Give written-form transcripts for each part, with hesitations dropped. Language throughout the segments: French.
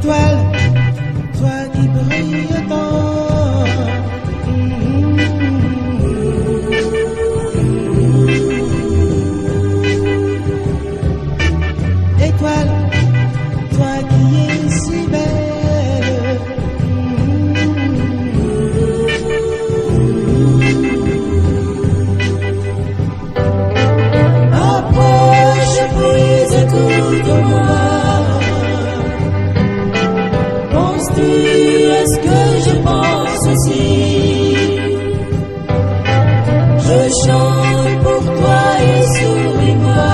Étoile, toi qui brilles tant. Étoile, toi qui es si belle. Approche puis écoute-moi. Penses-tu à ce que je pense aussi? Je chante pour toi et souris-moi.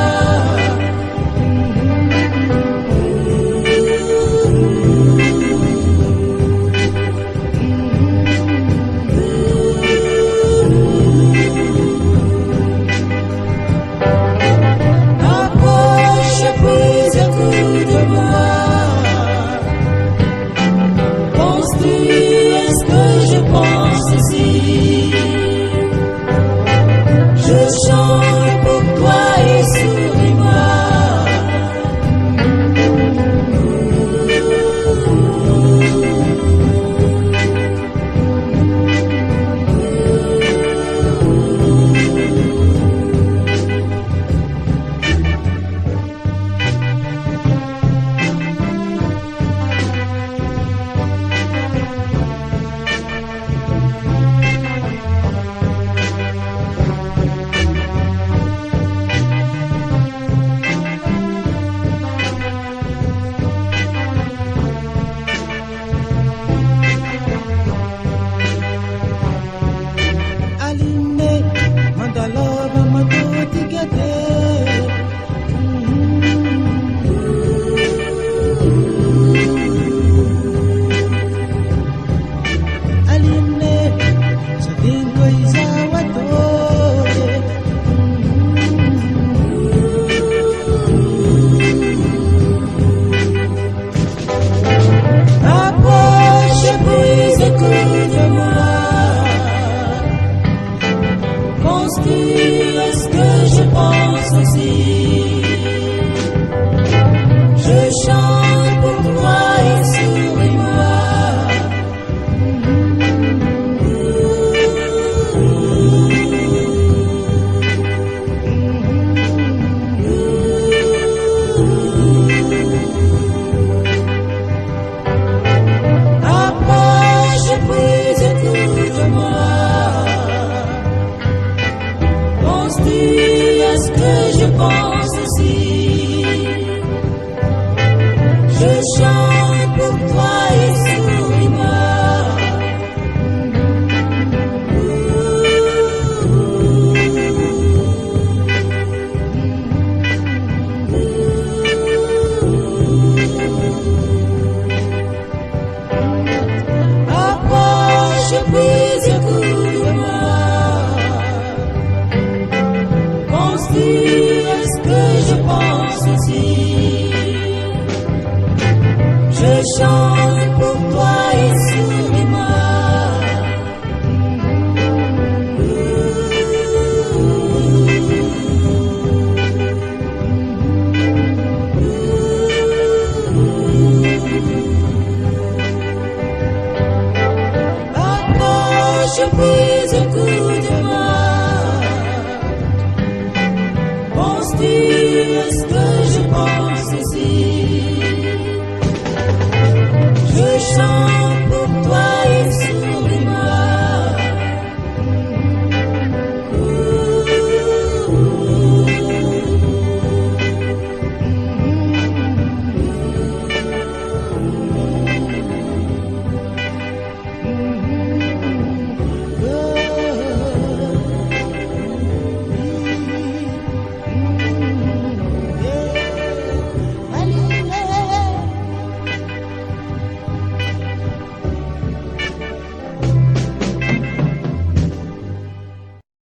Approche puis écoute-moi. Penses-tu à ce que je pense aussi? Je chante pour toi et souris-moi. Aline, mandalova madotigate. Aline, sabingo izawatore. Approche puis écoute-moi. Penses-tu à ce que je pense aussi? Je chante pour toi et souris-moi. Approche puis écoute-moi. Penses-tu à ce que je pense aussi? Je chante pour toi et souris-moi. Approche puis écoute-moi. Penses-tu à ce que je pense aussi? Je chante pour toi et souris-moi. Approche puis écoute-moi. Penses-tu à ce que je pense aussi? Je chante